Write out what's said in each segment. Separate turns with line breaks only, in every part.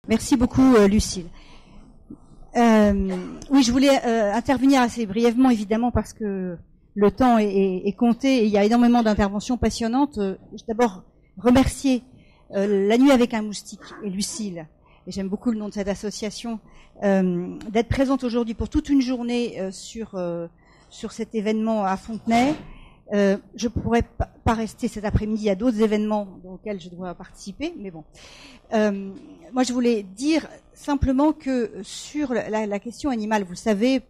Merci beaucoup, Lucille. Oui, je voulais intervenir assez brièvement, évidemment, parce que le temps est compté et il y a énormément d'interventions passionnantes. Je vais d'abord remercier La Nuit avec un moustique et Lucille, et j'aime beaucoup le nom de cette association, d'être présente aujourd'hui pour toute une journée sur cet événement à Fontenay. Je pourrais pas rester cet après-midi, il y a d'autres événements auxquels je dois participer, mais bon. Moi, je voulais dire simplement que sur la question animale, vous le savez,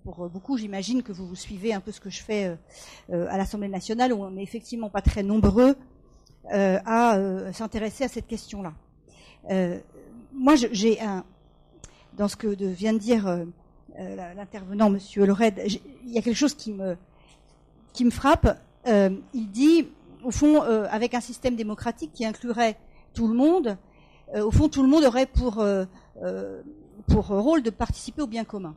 pour beaucoup, j'imagine que vous suivez un peu ce que je fais à l'Assemblée nationale, où on n'est effectivement pas très nombreux à s'intéresser à cette question-là. Moi, j'ai dans ce que vient de dire l'intervenant, Monsieur Lored, il y a quelque chose qui me frappe. Il dit, au fond, avec un système démocratique qui inclurait tout le monde, au fond, tout le monde aurait pour rôle de participer au bien commun.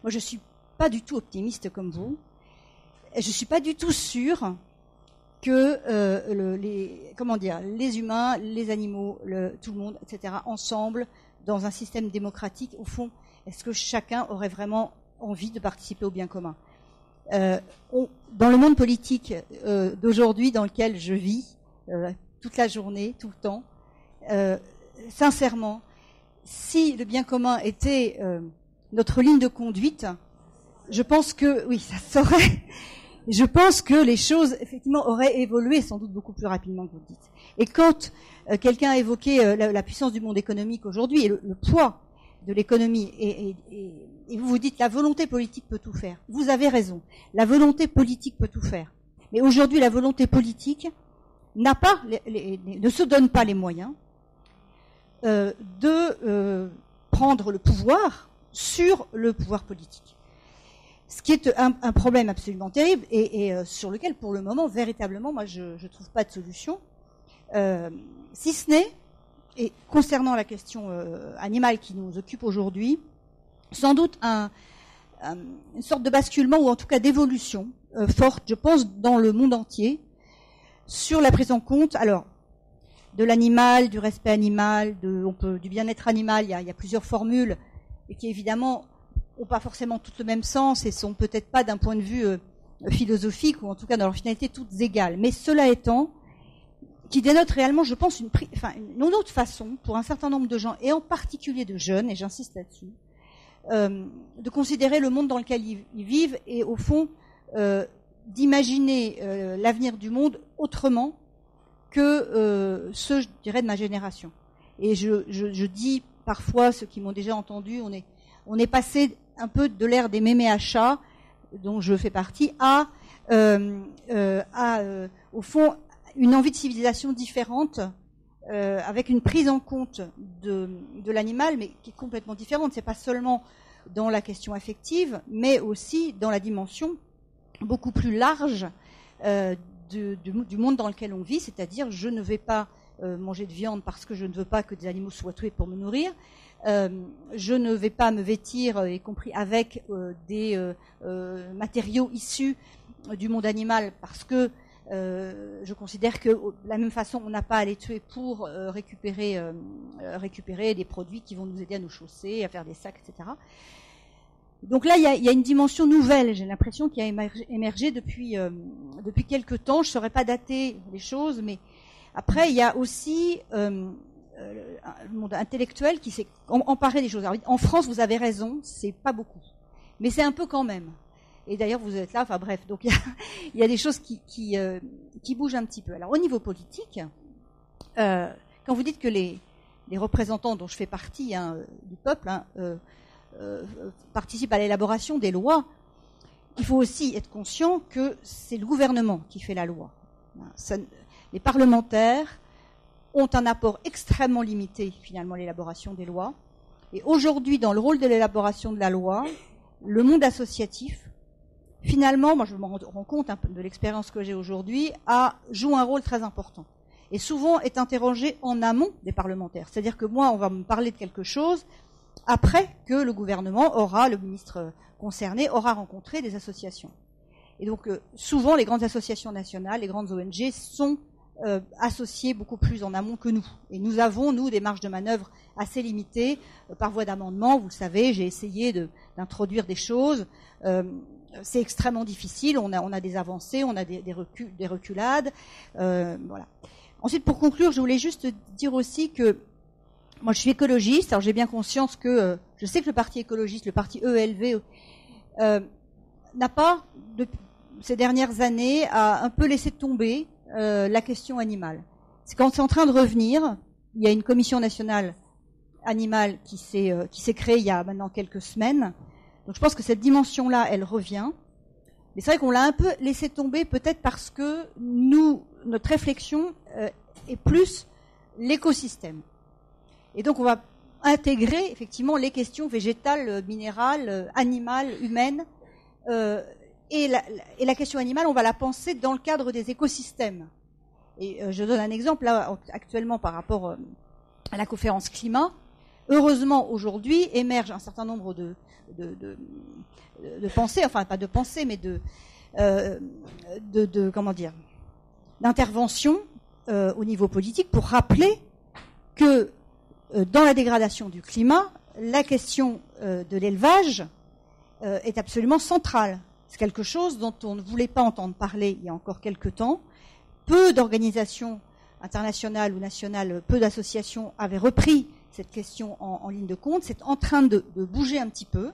Moi, je suis pas du tout optimiste comme vous. Je suis pas du tout sûre que les humains, les animaux, tout le monde, etc., ensemble, dans un système démocratique, au fond, est-ce que chacun aurait vraiment envie de participer au bien commun ? Dans le monde politique d'aujourd'hui, dans lequel je vis toute la journée, tout le temps, sincèrement, si le bien commun était notre ligne de conduite, je pense que, oui, ça saurait. Je pense que les choses, effectivement, auraient évolué sans doute beaucoup plus rapidement que vous le dites. Et quand quelqu'un a évoqué la puissance du monde économique aujourd'hui et le poids de l'économie, et vous vous dites la volonté politique peut tout faire. Vous avez raison. La volonté politique peut tout faire. Mais aujourd'hui, la volonté politique ne se donne pas les moyens de prendre le pouvoir sur le pouvoir politique. Ce qui est un problème absolument terrible et sur lequel, pour le moment, véritablement, moi, je ne trouve pas de solution. Si ce n'est, et concernant la question animale qui nous occupe aujourd'hui, sans doute une sorte de basculement ou en tout cas d'évolution forte, je pense, dans le monde entier, sur la prise en compte, alors, de l'animal, du respect animal, du bien-être animal. Il y a plusieurs formules et qui évidemment n'ont pas forcément toutes le même sens et sont peut-être pas d'un point de vue philosophique ou en tout cas dans leur finalité toutes égales. Mais cela étant, qui dénote réellement, je pense, une autre façon pour un certain nombre de gens et en particulier de jeunes, et j'insiste là-dessus, de considérer le monde dans lequel ils vivent et au fond d'imaginer l'avenir du monde autrement que ceux, je dirais, de ma génération. Et je dis parfois, ceux qui m'ont déjà entendu, on est passé un peu de l'ère des mémés à chats, dont je fais partie, à au fond, une envie de civilisation différente, avec une prise en compte de l'animal, mais qui est complètement différente. C'est pas seulement dans la question affective, mais aussi dans la dimension beaucoup plus large du monde dans lequel on vit, c'est-à-dire je ne vais pas manger de viande parce que je ne veux pas que des animaux soient tués pour me nourrir, je ne vais pas me vêtir, y compris avec des matériaux issus du monde animal parce que je considère que de la même façon on n'a pas à les tuer pour récupérer des produits qui vont nous aider à nous chausser, à faire des sacs, etc. Donc là, il y a une dimension nouvelle, j'ai l'impression, qui a émergé depuis quelque temps. Je ne saurais pas dater les choses, mais après, il y a aussi le monde intellectuel qui s'est emparé des choses. Alors, en France, vous avez raison, c'est pas beaucoup, mais c'est un peu quand même. Et d'ailleurs, vous êtes là, enfin bref, donc il y a des choses qui bougent un petit peu. Alors, au niveau politique, quand vous dites que les représentants dont je fais partie du peuple, participent à l'élaboration des lois, il faut aussi être conscient que c'est le gouvernement qui fait la loi. Les parlementaires ont un apport extrêmement limité, finalement, à l'élaboration des lois. Et aujourd'hui, dans le rôle de l'élaboration de la loi, le monde associatif, finalement, moi je me rends compte un peu de l'expérience que j'ai aujourd'hui, joue un rôle très important. Et souvent est interrogé en amont des parlementaires. C'est-à-dire que moi, on va me parler de quelque chose après que le gouvernement le ministre concerné aura rencontré des associations. Et donc, souvent, les grandes associations nationales, les grandes ONG sont associés beaucoup plus en amont que nous. Et nous avons, nous, des marges de manœuvre assez limitées par voie d'amendement. Vous le savez, j'ai essayé d'introduire des choses. C'est extrêmement difficile. On a des avancées, on a des reculades. Voilà. Ensuite, pour conclure, je voulais juste dire aussi que moi, je suis écologiste. Alors, j'ai bien conscience que je sais que le parti écologiste, le parti EELV, n'a pas, ces dernières années, a un peu laissé tomber la question animale. C'est quand c'est en train de revenir. Il y a une commission nationale animale qui s'est créée il y a maintenant quelques semaines. Donc je pense que cette dimension-là, elle revient. Mais c'est vrai qu'on l'a un peu laissé tomber, peut-être parce que notre réflexion est plus l'écosystème. Et donc on va intégrer effectivement les questions végétales, minérales, animales, humaines. Et la question animale, on va la penser dans le cadre des écosystèmes. Et je donne un exemple là actuellement par rapport à la conférence climat. Heureusement, aujourd'hui, émerge un certain nombre de pensées, enfin pas de pensées, mais comment dire, d'interventions au niveau politique pour rappeler que dans la dégradation du climat, la question de l'élevage est absolument centrale. C'est quelque chose dont on ne voulait pas entendre parler il y a encore quelque temps. Peu d'organisations internationales ou nationales, peu d'associations avaient repris cette question en ligne de compte. C'est en train de bouger un petit peu.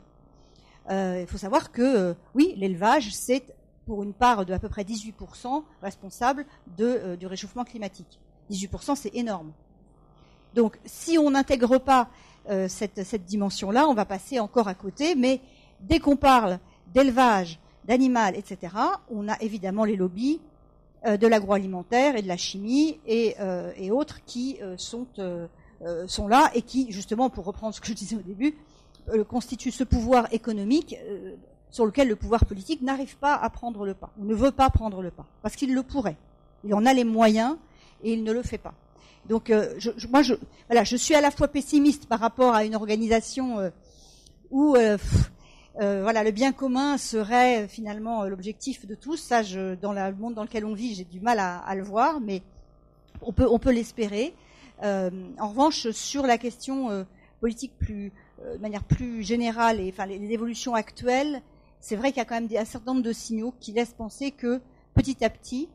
Il faut savoir que, oui, l'élevage, c'est pour une part de à peu près 18% responsable du réchauffement climatique. 18%, c'est énorme. Donc, si on n'intègre pas cette dimension-là, on va passer encore à côté. Mais dès qu'on parle d'élevage, d'animal, etc., on a évidemment les lobbies de l'agroalimentaire et de la chimie et autres qui sont là et qui, justement, pour reprendre ce que je disais au début, constituent ce pouvoir économique sur lequel le pouvoir politique n'arrive pas à prendre le pas, ou ne veut pas prendre le pas, parce qu'il le pourrait. Il en a les moyens et il ne le fait pas. Donc, je suis à la fois pessimiste par rapport à une organisation où le bien commun serait finalement l'objectif de tous. Ça, dans le monde dans lequel on vit, j'ai du mal à le voir, mais on peut l'espérer. En revanche, sur la question politique de manière plus générale, et enfin les évolutions actuelles, c'est vrai qu'il y a quand même un certain nombre de signaux qui laissent penser que petit à petit,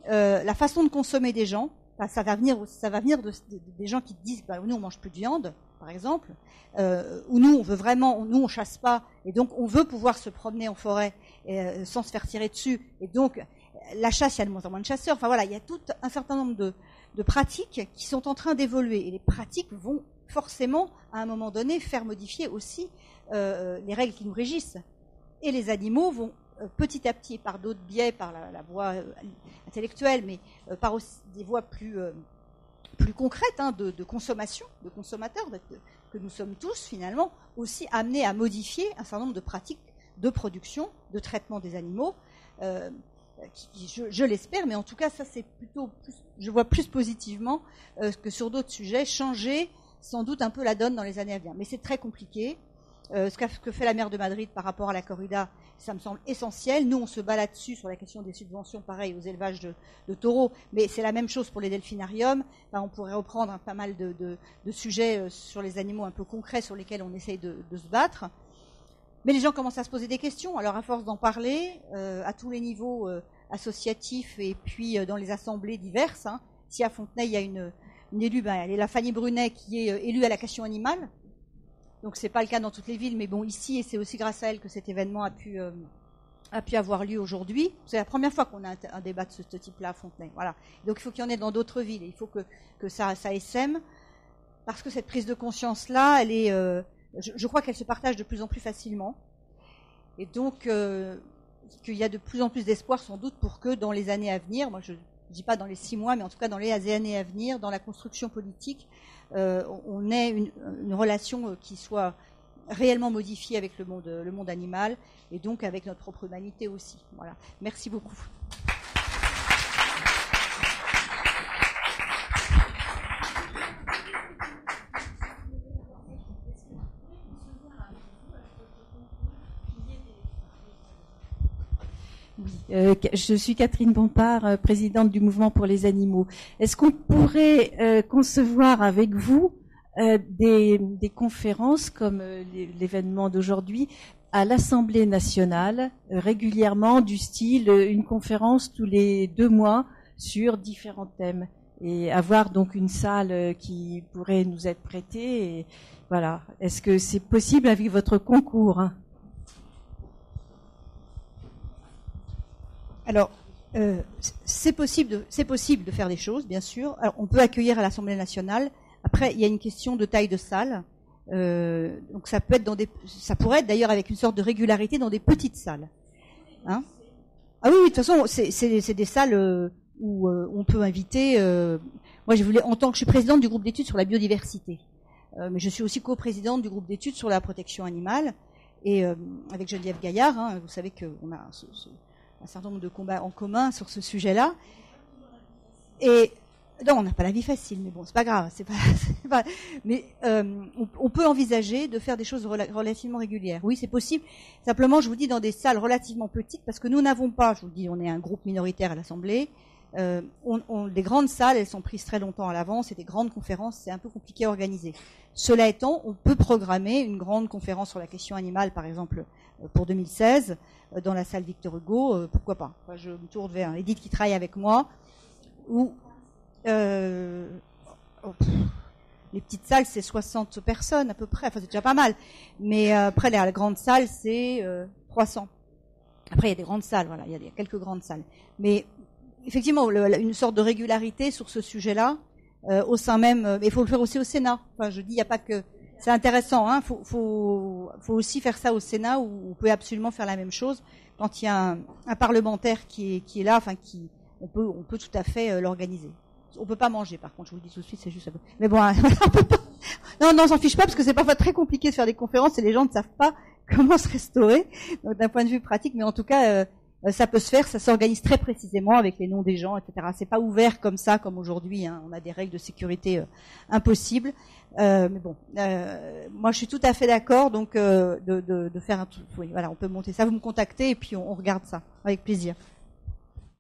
la façon de consommer des gens, ça va venir des gens qui disent nous on mange plus de viande, par exemple, ou nous on chasse pas, et donc on veut pouvoir se promener en forêt sans se faire tirer dessus, et donc la chasse, il y a de moins en moins de chasseurs. Enfin voilà, il y a tout un certain nombre de pratiques qui sont en train d'évoluer, et les pratiques vont forcément à un moment donné faire modifier aussi les règles qui nous régissent, et les animaux vont petit à petit, par d'autres biais, par la voie intellectuelle, mais par aussi des voies plus concrètes de consommation, de consommateurs, que nous sommes tous finalement, aussi amenés à modifier un certain nombre de pratiques de production, de traitement des animaux, je l'espère, mais en tout cas, ça c'est plutôt, je vois plus positivement que sur d'autres sujets, changer sans doute un peu la donne dans les années à venir. Mais c'est très compliqué. Ce que fait la maire de Madrid par rapport à la corrida, ça me semble essentiel. Nous, on se bat là-dessus sur la question des subventions, pareil, aux élevages de taureaux, mais c'est la même chose pour les delphinariums. Enfin, on pourrait reprendre pas mal de sujets sur les animaux un peu concrets sur lesquels on essaye de se battre. Mais les gens commencent à se poser des questions. Alors, à force d'en parler, à tous les niveaux associatifs et puis dans les assemblées diverses, si à Fontenay, il y a une élue, elle est la Fanny Brunet, qui est élue à la question animale. Donc c'est pas le cas dans toutes les villes, mais bon, ici, et c'est aussi grâce à elle que cet événement a pu avoir lieu aujourd'hui. C'est la première fois qu'on a un débat de ce type-là à Fontenay. Voilà. Donc il faut qu'il y en ait dans d'autres villes. Et il faut que ça essaime, parce que cette prise de conscience-là, elle est, je crois qu'elle se partage de plus en plus facilement. Et donc, qu'il y a de plus en plus d'espoir, sans doute, pour que dans les années à venir, moi je ne dis pas dans les 6 mois, mais en tout cas dans les années à venir, dans la construction politique, on ait une relation qui soit réellement modifiée avec le monde animal, et donc avec notre propre humanité aussi. Voilà. Merci beaucoup.
Je suis Catherine Bompard, présidente du Mouvement pour les animaux. Est-ce qu'on pourrait concevoir avec vous des conférences comme l'événement d'aujourd'hui à l'Assemblée nationale, régulièrement, du style une conférence tous les 2 mois sur différents thèmes, et avoir donc une salle qui pourrait nous être prêtée, et voilà. Est-ce que c'est possible avec votre concours, hein?
Alors, c'est possible de faire des choses, bien sûr. Alors, on peut accueillir à l'Assemblée nationale. Après, il y a une question de taille de salle. Donc, ça pourrait être d'ailleurs avec une sorte de régularité dans des petites salles. Hein? Ah oui, de toute façon, c'est des salles où on peut inviter. Moi, en tant que je suis présidente du groupe d'études sur la biodiversité, mais je suis aussi coprésidente du groupe d'études sur la protection animale, et avec Geneviève Gaillard, hein, vous savez qu'on a un certain nombre de combats en commun sur ce sujet-là. Et non, on n'a pas la vie facile, mais bon, c'est pas grave. Mais on peut envisager de faire des choses relativement régulières. Oui, c'est possible. Simplement, je vous dis, dans des salles relativement petites, parce que nous n'avons pas, je vous dis, on est un groupe minoritaire à l'Assemblée. Des grandes salles, elles sont prises très longtemps à l'avance, et des grandes conférences, c'est un peu compliqué à organiser. Cela étant, on peut programmer une grande conférence sur la question animale, par exemple, pour 2016, dans la salle Victor Hugo, pourquoi pas. Enfin, je me tourne vers Edith qui travaille avec moi, où les petites salles, c'est 60 personnes à peu près, enfin c'est déjà pas mal. Mais après, la grande salle, c'est 300. Après, il y a des grandes salles, voilà, il y a quelques grandes salles. Mais effectivement, une sorte de régularité sur ce sujet-là, au sein même, mais il faut le faire aussi au Sénat. Enfin, je dis, il n'y a pas que... C'est intéressant, hein. Faut aussi faire ça au Sénat, où on peut absolument faire la même chose quand il y a un parlementaire qui est là, enfin on peut tout à fait l'organiser. On peut pas manger, par contre, je vous le dis tout de suite, c'est juste un peu. Mais bon, on peut pas. Non, on s'en fiche pas, parce que c'est parfois très compliqué de faire des conférences et les gens ne savent pas comment se restaurer, donc d'un point de vue pratique. Mais en tout cas, ça peut se faire, ça s'organise très précisément avec les noms des gens, etc. C'est pas ouvert comme ça, comme aujourd'hui, hein. On a des règles de sécurité impossibles. Mais bon, moi je suis tout à fait d'accord, donc de faire un truc. Oui, voilà, on peut monter ça. Vous me contactez et puis on regarde ça avec plaisir.